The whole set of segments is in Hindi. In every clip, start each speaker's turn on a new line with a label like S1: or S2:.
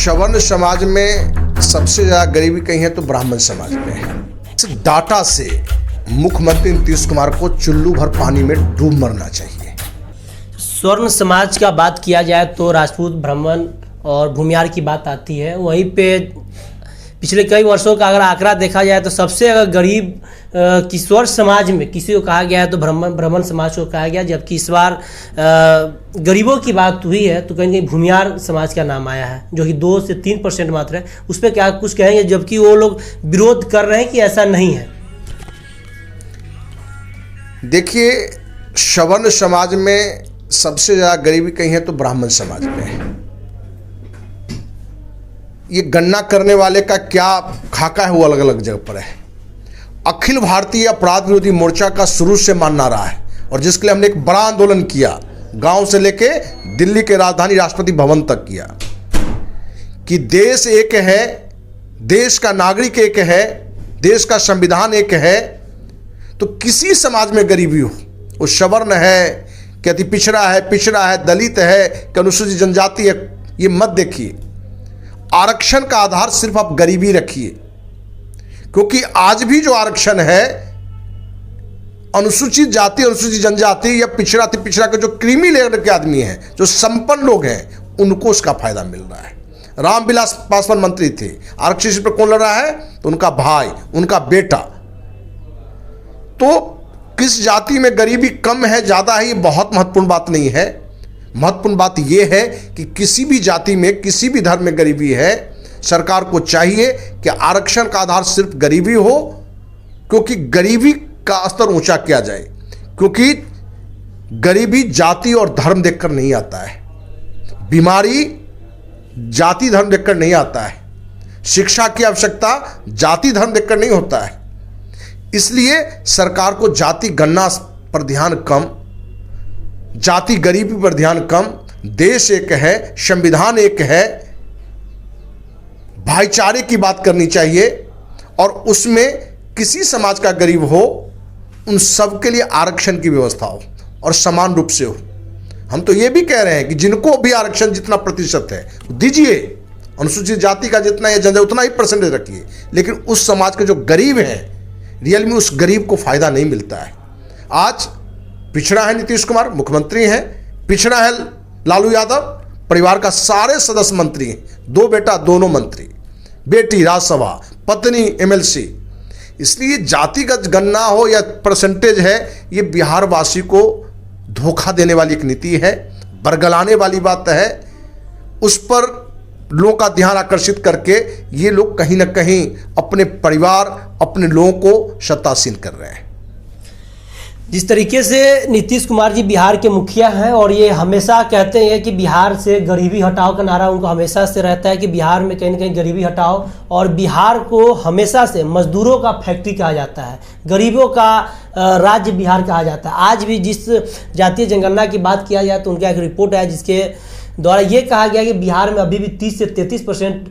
S1: सवर्ण समाज में सबसे ज़्यादा गरीबी कहीं है तो ब्राह्मण समाज में है। इस डाटा से मुख्यमंत्री नीतीश कुमार को चुल्लू भर पानी में डूब मरना चाहिए।
S2: स्वर्ण समाज का बात किया जाए तो राजपूत, ब्राह्मण और भूमियार की बात आती है। वहीं पे पिछले कई वर्षों का अगर आंकड़ा देखा जाए तो सबसे अगर गरीब स्वर्ण समाज में किसी को कहा गया है तो ब्राह्मण समाज को कहा गया, जबकि इस बार गरीबों की बात हुई है तो कहीं कहीं भूमियार समाज का नाम आया है, जो कि 2 से 3% मात्र है। उस पर क्या कुछ कहेंगे, जबकि वो लोग विरोध कर रहे हैं कि ऐसा नहीं है?
S1: देखिए, सवर्ण समाज में सबसे ज़्यादा गरीबी कहीं है तो ब्राह्मण समाज में है। ये गणना करने वाले का क्या खाका है वो अलग अलग जगह पर है। अखिल भारतीय अपराध विरोधी मोर्चा का शुरू से मानना रहा है और जिसके लिए हमने एक बड़ा आंदोलन किया, गांव से लेके दिल्ली के राजधानी राष्ट्रपति भवन तक किया, कि देश एक है, देश का नागरिक एक है, देश का संविधान एक है। तो किसी समाज में गरीबी हो, वो सवर्ण है कि अति पिछड़ा है, दलित है कि अनुसूचित जनजाति है, ये मत देखिए। आरक्षण का आधार सिर्फ आप गरीबी रखिए, क्योंकि आज भी जो आरक्षण है अनुसूचित जाति, अनुसूचित जनजाति या पिछड़ा अति पिछड़ा के जो क्रीमी लेवल के आदमी हैं, जो संपन्न लोग हैं, उनको उसका फायदा मिल रहा है। रामविलास पासवान मंत्री थे, आरक्षण सीट पर कौन लड़ रहा है? तो उनका भाई, उनका बेटा। तो किस जाति में गरीबी कम है ज़्यादा है, ये बहुत महत्वपूर्ण बात नहीं है। महत्वपूर्ण बात यह है कि किसी भी जाति में, किसी भी धर्म में गरीबी है, सरकार को चाहिए कि आरक्षण का आधार सिर्फ गरीबी हो, क्योंकि गरीबी का स्तर ऊंचा किया जाए। क्योंकि गरीबी जाति और धर्म देखकर नहीं आता है, बीमारी जाति धर्म देखकर नहीं आता है, शिक्षा की आवश्यकता जाति धर्म देखकर नहीं होता है। इसलिए सरकार को जाति गणना पर ध्यान कम, जाति गरीबी पर ध्यान कम, देश एक है, संविधान एक है, भाईचारे की बात करनी चाहिए और उसमें किसी समाज का गरीब हो, उन सब के लिए आरक्षण की व्यवस्था हो और समान रूप से हो। हम तो ये भी कह रहे हैं कि जिनको भी आरक्षण जितना प्रतिशत है दीजिए, अनुसूचित जाति का जितना या जनजाति उतना ही परसेंटेज रखिए, लेकिन उस समाज के जो गरीब हैं, रियल में उस गरीब को फायदा नहीं मिलता है। आज पिछड़ा है नीतीश कुमार, मुख्यमंत्री हैं, पिछड़ा है लालू यादव, परिवार का सारे सदस्य मंत्री हैं, 2 बेटा दोनों मंत्री, बेटी राज्यसभा, पत्नी MLC। इसलिए जातिगत गणना हो या परसेंटेज है, ये बिहार वासी को धोखा देने वाली एक नीति है, बरगलाने वाली बात है। उस पर लोगों का ध्यान आकर्षित करके ये लोग कहीं ना कहीं अपने परिवार, अपने लोगों को सत्तासीन कर रहे हैं।
S2: जिस तरीके से नीतीश कुमार जी बिहार के मुखिया हैं और ये हमेशा कहते हैं कि बिहार से गरीबी हटाओ का नारा उनका हमेशा से रहता है कि बिहार में कहीं ना कहीं गरीबी हटाओ, और बिहार को हमेशा से मजदूरों का फैक्ट्री कहा जाता है, गरीबों का राज्य बिहार कहा जाता है। आज भी जिस जातीय जनगणना की बात किया जाए तो उनका एक रिपोर्ट है जिसके द्वारा ये कहा गया कि बिहार में अभी भी 30 से 33%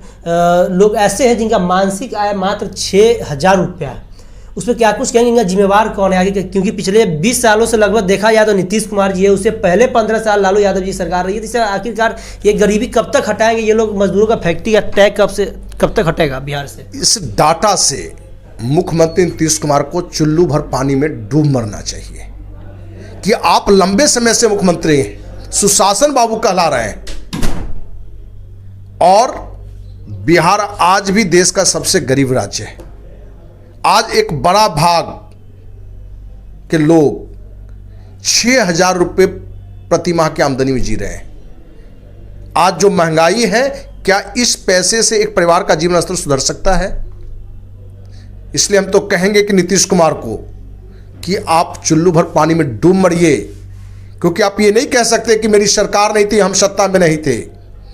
S2: लोग ऐसे हैं जिनका मासिक आय मात्र 6,000 रुपया है। उस पर क्या कुछ कहेंगे, इनका जिम्मेवार कौन है आगे? क्योंकि पिछले 20 सालों से लगभग देखा जाए तो नीतीश कुमार जी है, उससे पहले 15 साल लालू यादव जी सरकार रही है। तो आखिरकार ये गरीबी कब तक हटाएंगे ये लोग? मजदूरों का फैक्ट्री का टैग कब तक हटेगा बिहार से?
S1: इस डाटा से मुख्यमंत्री नीतीश कुमार को चुल्लू भर पानी में डूब मरना चाहिए कि आप लंबे समय से मुख्यमंत्री हैं, सुशासन बाबू कहला रहे हैं, और बिहार आज भी देश का सबसे गरीब राज्य है। आज एक बड़ा भाग के लोग 6,000 रुपये प्रति माह की आमदनी में जी रहे हैं। आज जो महंगाई है, क्या इस पैसे से एक परिवार का जीवन स्तर सुधर सकता है? इसलिए हम तो कहेंगे कि नीतीश कुमार को कि आप चुल्लू भर पानी में डूब मरिए, क्योंकि आप ये नहीं कह सकते कि मेरी सरकार नहीं थी, हम सत्ता में नहीं थे,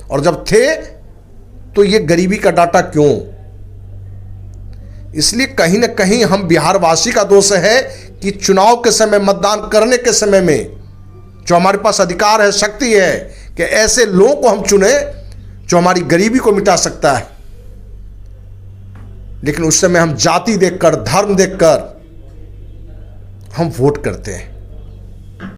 S1: और जब थे तो ये गरीबी का डाटा क्यों? इसलिए कहीं ना कहीं हम बिहारवासी का दोष है कि चुनाव के समय, मतदान करने के समय में जो हमारे पास अधिकार है, शक्ति है, कि ऐसे लोगों को हम चुने जो हमारी गरीबी को मिटा सकता है, लेकिन उस समय हम जाति देखकर, धर्म देखकर हम वोट करते हैं।